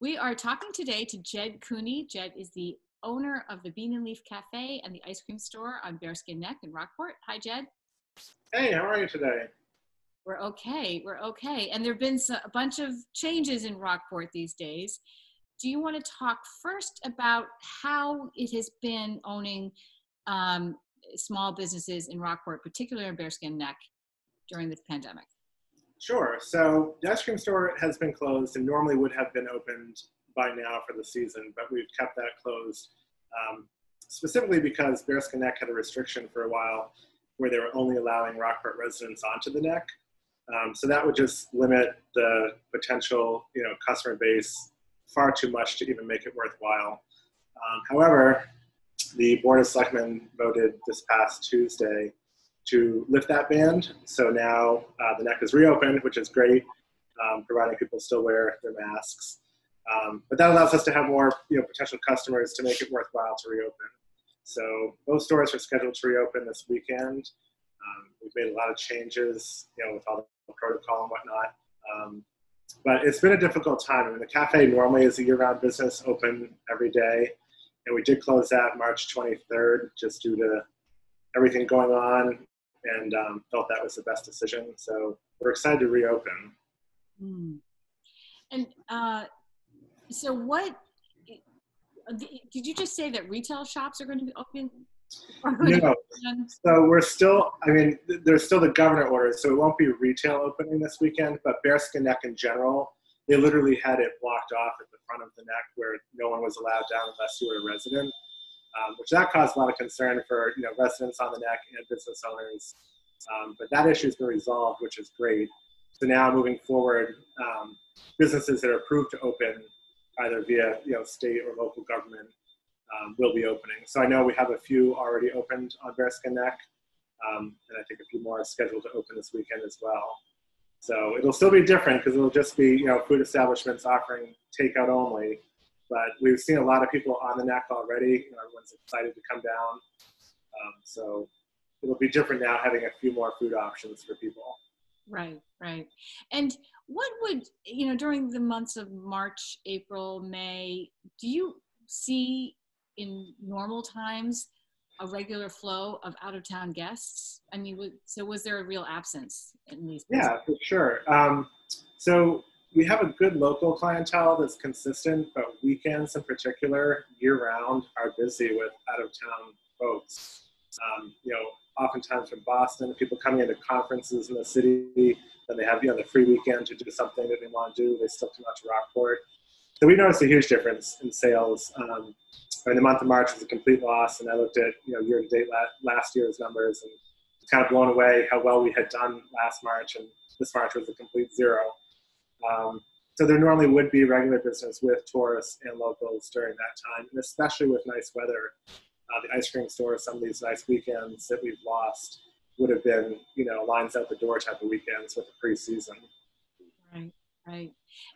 We are talking today to Jed Cooney. Jed is the owner of the Bean and Leaf Cafe and the ice cream store on Bearskin Neck in Rockport. Hi, Jed. Hey, how are you today? We're okay. We're okay. And there have been a bunch of changes in Rockport these days. Do you want to talk first about how it has been owning small businesses in Rockport, particularly in Bearskin Neck, during this pandemic? Sure. So the ice cream store has been closed and normally would have been opened by now for the season, but we've kept that closed specifically because Bearskin Neck had a restriction for a while where they were only allowing Rockport residents onto the neck. So that would just limit the potential, customer base far too much to even make it worthwhile. However, the Board of Selectmen voted this past Tuesday to lift that ban. So now the neck is reopened, which is great, providing people still wear their masks. But that allows us to have more potential customers to make it worthwhile to reopen. So both stores are scheduled to reopen this weekend. We've made a lot of changes, with all the protocol and whatnot. But it's been a difficult time. I mean, the cafe normally is a year-round business, open every day. And we did close that March 23rd just due to everything going on, and felt that was the best decision. So we're excited to reopen. And so what, did you just say that retail shops are going to be open? No. So we're still, there's still the governor orders, so it won't be retail opening this weekend, but Bearskin Neck in general, they literally had it blocked off at the front of the neck where no one was allowed down unless you were a resident, which that caused a lot of concern for residents on the neck and business owners. But that issue has been resolved, which is great. So now moving forward, businesses that are approved to open either via state or local government will be opening. So I know we have a few already opened on Bearskin Neck, and I think a few more are scheduled to open this weekend as well. So it'll still be different because it'll just be food establishments offering takeout only. But we've seen a lot of people on the neck already. Everyone's excited to come down. So it'll be different now, having a few more food options for people. Right. And what would, during the months of March, April, May, do you see in normal times a regular flow of out-of-town guests? So was there a real absence in these places? Yeah, for sure. So we have a good local clientele that's consistent, but weekends in particular, year-round, are busy with out-of-town folks. Oftentimes from Boston, people coming into conferences in the city, then they have the free weekend to do something that they want to do. They still come out to Rockport. So we noticed a huge difference in sales. In the month of March was a complete loss, and I looked at year-to-date last year's numbers and was kind of blown away how well we had done last March, and this March was a complete zero. So there normally would be regular business with tourists and locals during that time, and especially with nice weather. The ice cream store, some of these nice weekends that we've lost would have been, lines out the door type of weekends with the preseason. Right.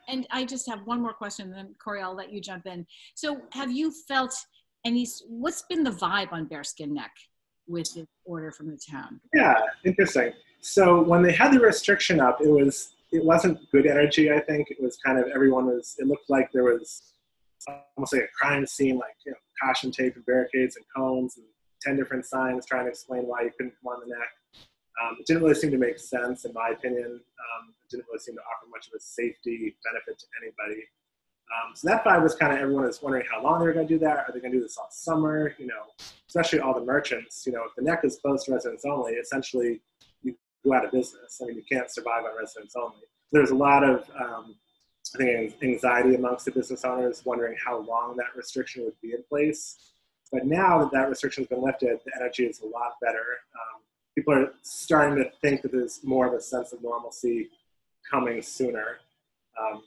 And I just have one more question, and then Corey, I'll let you jump in. So have you felt what's been the vibe on Bearskin Neck with the order from the town? Yeah, interesting. So when they had the restriction up, it wasn't good energy, I think. It was kind of, it looked like there was almost like a crime scene, like caution tape and barricades and cones and 10 different signs trying to explain why you couldn't come on the neck. It didn't really seem to make sense, in my opinion. It didn't really seem to offer much of a safety benefit to anybody. So that vibe was kind of, everyone was wondering how long they were going to do that. Are they going to do this all summer? Especially all the merchants. If the neck is closed to residents only, essentially you go out of business. You can't survive on residents only. There's a lot of I think anxiety amongst the business owners, wondering how long that restriction would be in place. But now that that restriction has been lifted, the energy is a lot better. People are starting to think that there's more of a sense of normalcy coming sooner.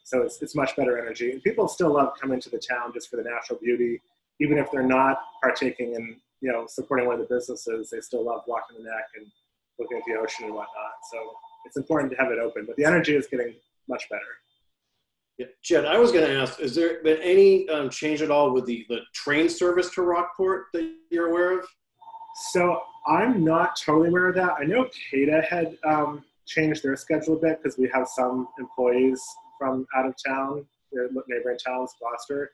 So it's much better energy. And people still love coming to the town just for the natural beauty. Even if they're not partaking in, supporting one of the businesses, they still love walking the neck and looking at the ocean and whatnot. So it's important to have it open. But the energy is getting much better. Yeah. Jed, I was going to ask, has there been any change at all with the train service to Rockport that you're aware of? So I'm not totally aware of that. I know CADA had changed their schedule a bit because we have some employees from out of town neighboring towns, Gloucester,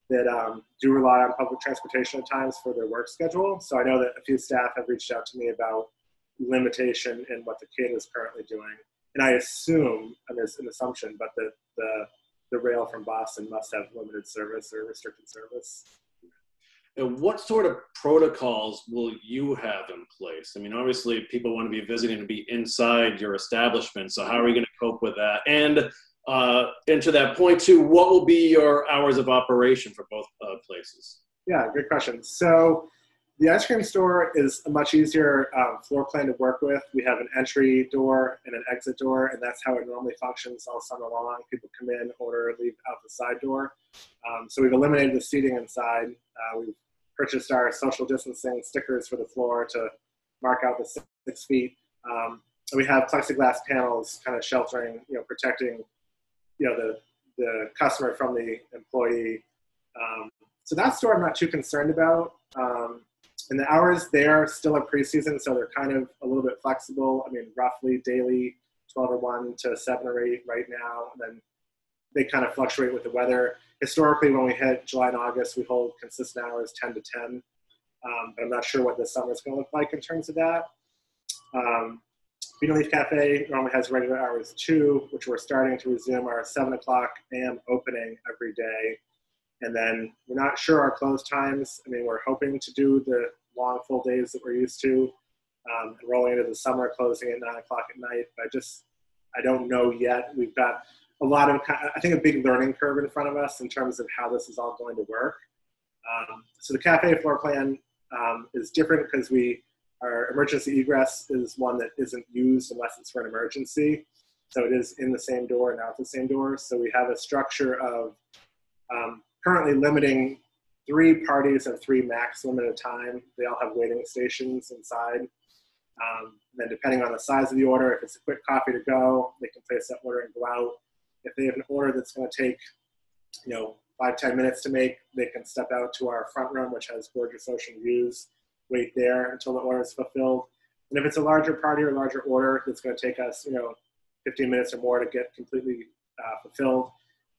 that do rely on public transportation at times for their work schedule. So I know that a few staff have reached out to me about limitation in what the kid is currently doing. And I assume, and there's an assumption, but that the rail from Boston must have limited service or restricted service. And what sort of protocols will you have in place? I mean, obviously people want to be visiting and be inside your establishment. So how are you going to cope with that? And to that point too, what will be your hours of operation for both places? Yeah, good question. So the ice cream store is a much easier floor plan to work with. We have an entry door and an exit door, and that's how it normally functions all summer long. People come in, order, leave out the side door. So we've eliminated the seating inside. We've purchased our social distancing stickers for the floor to mark out the 6 feet. And we have plexiglass panels kind of sheltering, protecting, the customer from the employee. So that store I'm not too concerned about. And the hours there still are preseason, so they're kind of a little bit flexible. I mean, roughly daily 12 or 1 to 7 or 8 right now. And then they kind of fluctuate with the weather. Historically, when we hit July and August, we hold consistent hours 10 to 10. But I'm not sure what this summer is going to look like in terms of that. Bean Leaf Cafe normally has regular hours too, which we're starting to resume our 7 o'clock a.m. opening every day. And then we're not sure our close times. I mean, we're hoping to do the long full days that we're used to, rolling into the summer, closing at 9 o'clock at night. But I don't know yet. We've got a lot of, I think, a big learning curve in front of us in terms of how this is all going to work. So the cafe floor plan is different because our emergency egress is one that isn't used unless it's for an emergency. So it is in the same door and out the same door. So we have a structure of currently limiting 3 parties and 3 maximum at a time. They all have waiting stations inside. Then depending on the size of the order, if it's a quick coffee to go, they can place that order and go out. If they have an order that's going to take, 5-10 minutes to make, they can step out to our front room, which has gorgeous ocean views, wait there until the order is fulfilled. And if it's a larger party or larger order that's going to take us, 15 minutes or more to get completely fulfilled,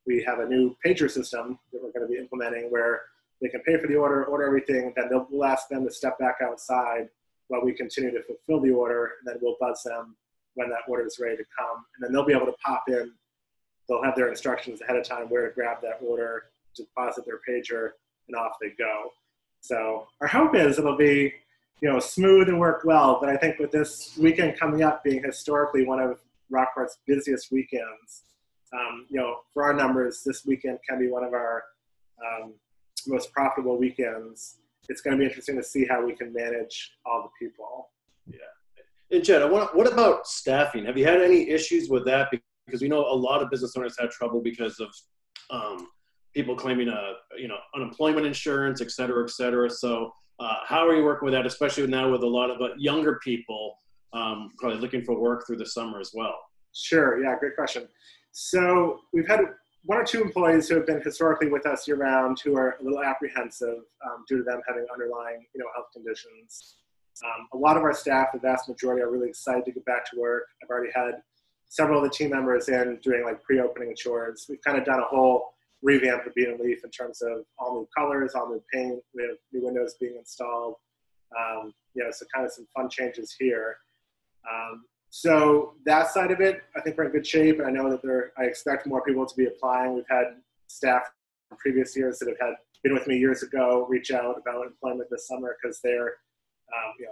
we have a new pager system that we're going to be implementing where they can pay for the order everything, then we'll ask them to step back outside while we continue to fulfill the order, and then we'll buzz them when that order is ready to come. And then they'll be able to pop in. They'll have their instructions ahead of time where to grab that order, deposit their pager, and off they go. So our hope is it'll be, smooth and work well. But I think with this weekend coming up being historically one of Rockport's busiest weekends, for our numbers, this weekend can be one of our most profitable weekends. It's going to be interesting to see how we can manage all the people. Yeah. And Jed, what about staffing? Have you had any issues with that? Because we know a lot of business owners had trouble because of people claiming, unemployment insurance, et cetera, et cetera. So how are you working with that, especially now with a lot of younger people probably looking for work through the summer as well? Sure. Yeah, great question. So we've had 1 or 2 employees who have been historically with us year-round who are a little apprehensive due to them having underlying, health conditions. A lot of our staff, the vast majority, are really excited to get back to work. I've already had several of the team members in doing pre-opening chores. We've kind of done a whole revamp of Bean and Leaf in terms of all new colors, all new paint. We have new windows being installed. So kind of some fun changes here. So that side of it, I think we're in good shape. And I know that I expect more people to be applying. We've had staff from previous years that have been with me years ago reach out about employment this summer because their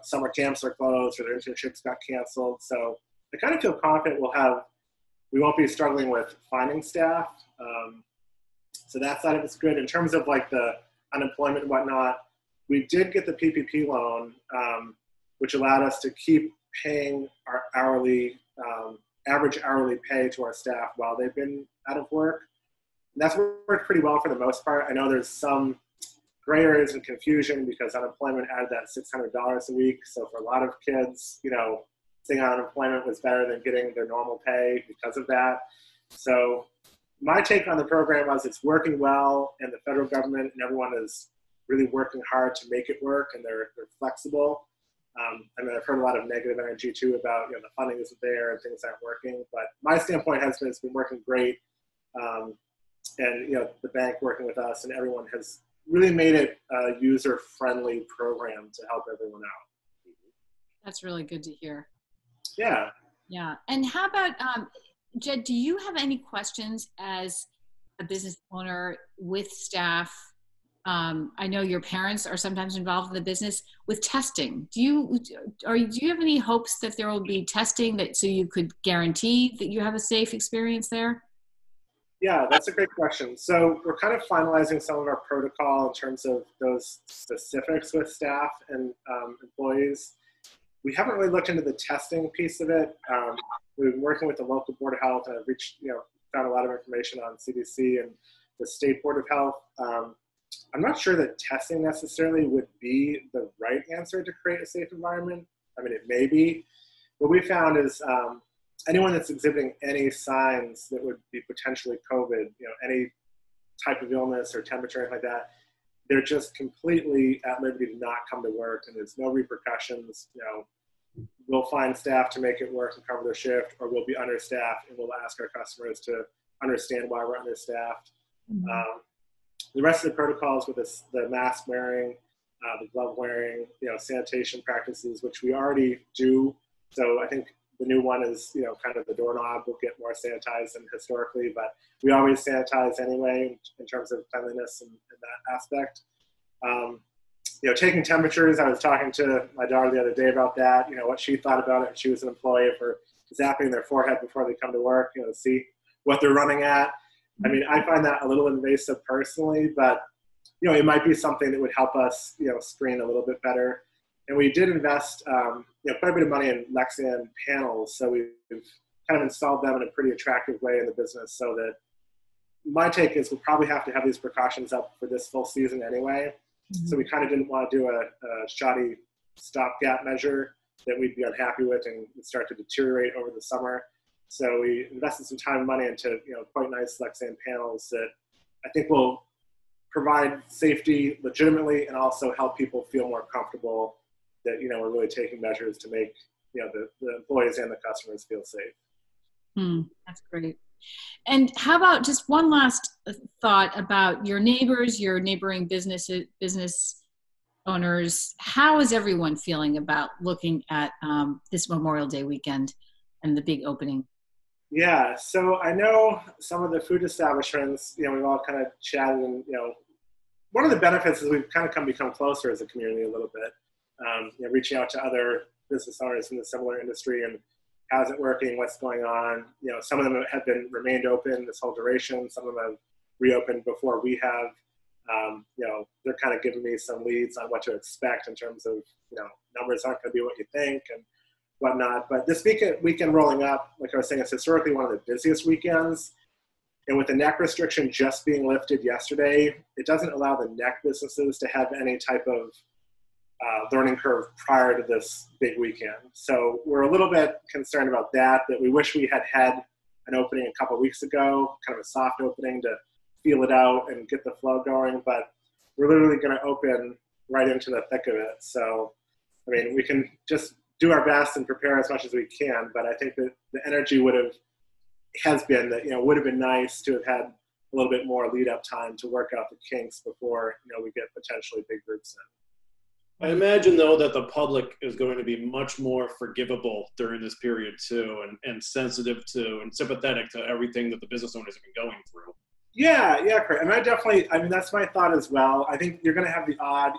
summer camps are closed or their internships got canceled. So I kind of feel confident we won't be struggling with finding staff. So that side of it's good. In terms of the unemployment and whatnot, we did get the PPP loan, which allowed us to keep paying our average hourly pay to our staff while they've been out of work. And that's worked pretty well for the most part. I know there's some gray areas and confusion because unemployment added that $600 a week. So for a lot of kids, staying on unemployment was better than getting their normal pay because of that. So my take on the program was it's working well, and the federal government and everyone is really working hard to make it work, and they're flexible. I've heard a lot of negative energy too about the funding isn't there and things aren't working. But my standpoint has been it's been working great. and the bank working with us, and everyone has really made it a user-friendly program to help everyone out. That's really good to hear. Yeah. Yeah. And how about, Jed, do you have any questions as a business owner with staff? I know your parents are sometimes involved in the business with testing. Do you have any hopes that there will be testing so you could guarantee that you have a safe experience there? Yeah, that's a great question. So we're kind of finalizing some of our protocol in terms of those specifics with staff and employees. We haven't really looked into the testing piece of it. We've been working with the local Board of Health, and I've found a lot of information on CDC and the State Board of Health. I'm not sure that testing necessarily would be the right answer to create a safe environment. I mean, it may be. What we found is anyone that's exhibiting any signs that would be potentially COVID, any type of illness or temperature, anything like that, they're just completely at liberty to not come to work, and there's no repercussions. We'll find staff to make it work and cover their shift, or we'll be understaffed, and we'll ask our customers to understand why we're understaffed. Mm-hmm. The rest of the protocols with the mask wearing, the glove wearing, sanitation practices, which we already do. So I think the new one is, kind of the doorknob will get more sanitized than historically, but we always sanitize anyway in terms of cleanliness and that aspect. Taking temperatures, I was talking to my daughter the other day about that, what she thought about it. She was an employee for zapping their forehead before they come to work, to see what they're running at. I mean, I find that a little invasive personally, but, it might be something that would help us, screen a little bit better. And we did invest, quite a bit of money in Lexan panels. So we've kind of installed them in a pretty attractive way in the business, so that my take is we'll probably have to have these precautions up for this full season anyway. Mm-hmm. So we kind of didn't want to do a shoddy stopgap measure that we'd be unhappy with and start to deteriorate over the summer. So we invested some time and money into quite nice Lexan panels that I think will provide safety legitimately and also help people feel more comfortable that we're really taking measures to make the employees and the customers feel safe. That's great. And how about just one last thought about your neighbors, your neighboring business owners? How is everyone feeling about looking at this Memorial Day weekend and the big opening? Yeah, so I know some of the food establishments, we've all kind of chatted, and one of the benefits is we've kind of become closer as a community a little bit. Reaching out to other business owners in the similar industry and how's it working, what's going on. Some of them have remained open this whole duration. Some of them have reopened before we have. They're kind of giving me some leads on what to expect in terms of, numbers aren't going to be what you think and whatnot. But this weekend rolling up, like I was saying, it's historically one of the busiest weekends. And with the neck restriction just being lifted yesterday, it doesn't allow the neck businesses to have any type of learning curve prior to this big weekend. So we're a little bit concerned about that we wish we had an opening a couple of weeks ago, kind of a soft opening to feel it out and get the flow going. But we're literally going to open right into the thick of it. So, I mean, we can just do our best and prepare as much as we can. But I think that the energy would have been nice to have had a little bit more lead up time to work out the kinks before, we get potentially big groups in. I imagine, though, that the public is going to be much more forgivable during this period, too, and sensitive to and sympathetic to everything that the business owners have been going through. Yeah, correct. And that's my thought as well. I think you're going to have the odd,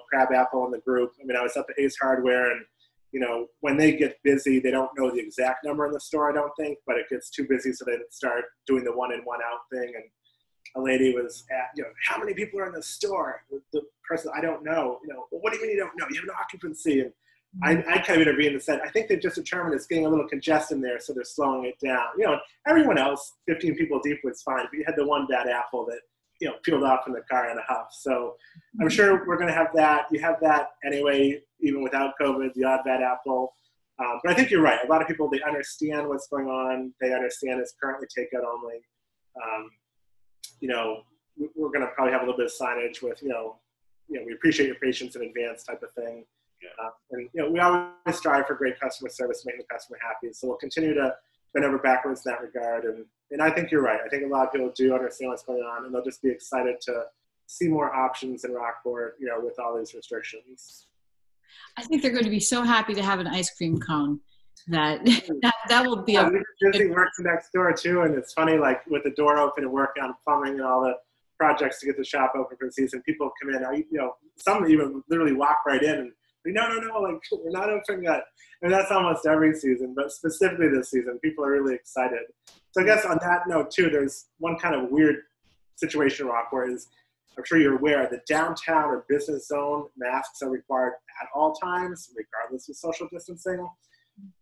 crab apple in the group. I mean, I was at the Ace Hardware, and, when they get busy, they don't know the exact number in the store, I don't think, but it gets too busy, so they start doing the one in, one out thing. And a lady was at, how many people are in the store? The person, I don't know. Well, what do you mean you don't know? You have an occupancy. And I kind of intervened and said, I think they've just determined it's getting a little congested there, so they're slowing it down. Everyone else, 15 people deep was fine, but you had the one bad apple that, peeled off in the car in a huff. So I'm sure we're going to have that. You have that anyway, even without COVID, the odd bad apple. But I think you're right. A lot of people, they understand what's going on. They understand it's currently takeout only. We're going to probably have a little bit of signage with, we appreciate your patience in advance type of thing. Yeah. And we always strive for great customer service, making the customer happy. So we'll continue to been over backwards in that regard. And I think you're right. I think a lot of people do understand what's going on, and they'll just be excited to see more options in Rockport, with all these restrictions. I think they're going to be so happy to have an ice cream cone that will be Disney works next door too, and it's funny, like with the door open and working on plumbing and all the projects to get the shop open for the season, people come in, some even literally walk right in and no, like we're not open yet. And that's almost every season, but specifically this season, people are really excited. So I guess on that note too, there's one kind of weird situation in Rockport is, I'm sure you're aware, the downtown or business zone masks are required at all times, regardless of social distancing.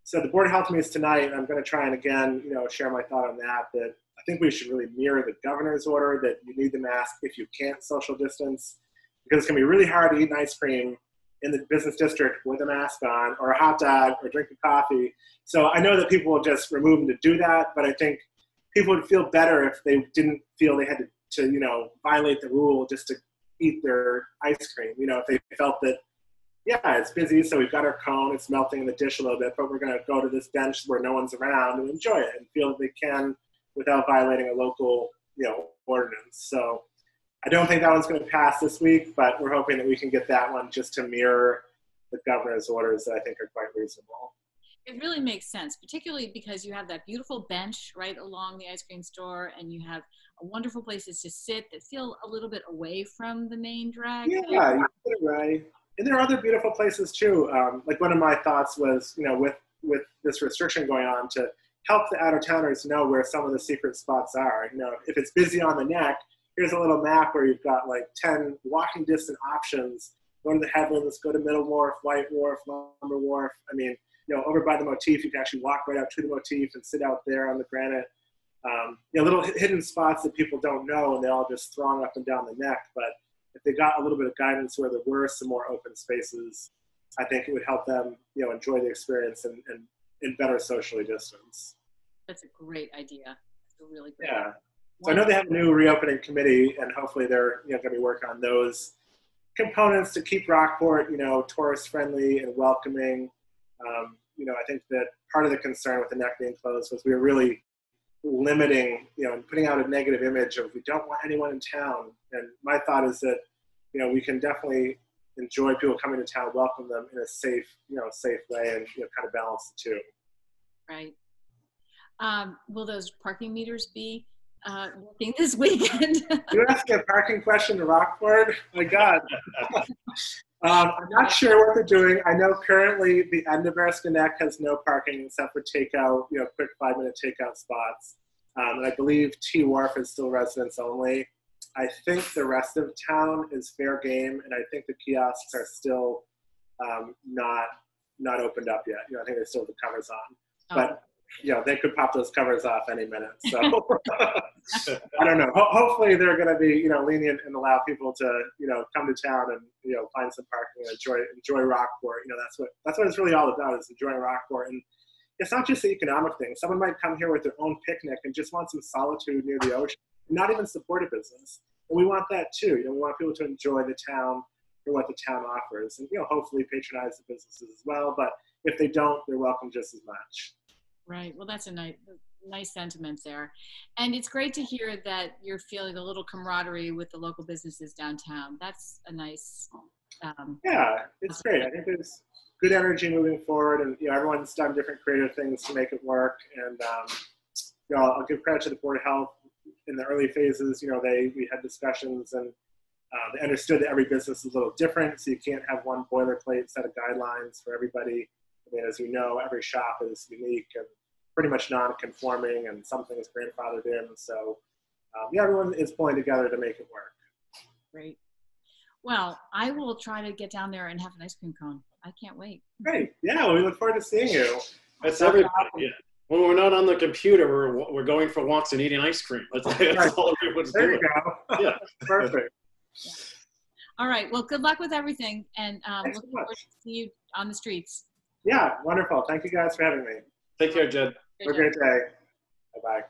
So the Board of Health meets tonight, and I'm going to try and again, share my thought on that I think we should really mirror the governor's order that you need the mask if you can't social distance, because it's going to be really hard to eat an ice cream in the business district with a mask on, or a hot dog, or drink a coffee. So I know that people will just remove them to do that, but I think people would feel better if they didn't feel they had to violate the rule just to eat their ice cream. If they felt that, yeah, it's busy, so we've got our cone, it's melting in the dish a little bit, but we're going to go to this bench where no one's around and enjoy it and feel that they can without violating a local, ordinance. So I don't think that one's going to pass this week, but we're hoping that we can get that one just to mirror the governor's orders that I think are quite reasonable. It really makes sense, particularly because you have that beautiful bench right along the ice cream store, and you have a wonderful places to sit that feel a little bit away from the main drag. Yeah, you get it right. And there are other beautiful places too. Like one of my thoughts was, with this restriction going on, to help the out-of-towners know where some of the secret spots are. If it's busy on the neck, here's a little map where you've got like 10 walking distance options. Go to the Headlands, go to Middle Wharf, White Wharf, Lumber Wharf. I mean, over by the motif, you can actually walk right out to the motif and sit out there on the granite. Little hidden spots that people don't know, and they all just throng up and down the neck. But if they got a little bit of guidance where there were some more open spaces, I think it would help them, enjoy the experience and better socially distance. That's a great idea. That's a really great idea. So I know they have a new reopening committee, and hopefully they're going to be working on those components to keep Rockport, tourist friendly and welcoming. I think that part of the concern with the neck being closed was we were really limiting, and putting out a negative image of we don't want anyone in town. And my thought is that, we can definitely enjoy people coming to town, welcome them in a safe way, and kind of balance the two. Right. Will those parking meters be working this weekend? You're asking a parking question in Rockport? My God. I'm not sure what they're doing. I know currently the end of Bearskin Neck has no parking except for takeout, quick 5-minute takeout spots. And I believe T Wharf is still residents only. I think the rest of town is fair game, and I think the kiosks are still not opened up yet. I think they still have the covers on. Oh. But they could pop those covers off any minute. So I don't know. Hopefully they're going to be, lenient and allow people to, come to town and, find some parking and enjoy Rockport. That's what it's really all about, is enjoying Rockport. And it's not just the economic thing. Someone might come here with their own picnic and just want some solitude near the ocean, and not even support a business. And we want that too. We want people to enjoy the town for what the town offers, and, hopefully patronize the businesses as well. But if they don't, they're welcome just as much. Right. Well, that's a nice sentiment there. And it's great to hear that you're feeling a little camaraderie with the local businesses downtown. That's a nice... yeah, it's great. I think there's good energy moving forward, and everyone's done different creative things to make it work. And I'll give credit to the Board of Health. In the early phases, we had discussions, and they understood that every business is a little different, so you can't have one boilerplate set of guidelines for everybody. I mean, as we know, every shop is unique and pretty much non-conforming, and something is grandfathered in. So, everyone is pulling together to make it work. Great. Well, I will try to get down there and have an ice cream cone. I can't wait. Great. Yeah, well, we look forward to seeing you. That's everybody. Yeah. When we're not on the computer, we're going for walks and eating ice cream. That's all everyone's doing. There you go. Yeah, perfect. Yeah. All right. Well, good luck with everything, and look forward to see you on the streets. Yeah, wonderful. Thank you guys for having me. Take care, Jed. Have a great day. Bye-bye.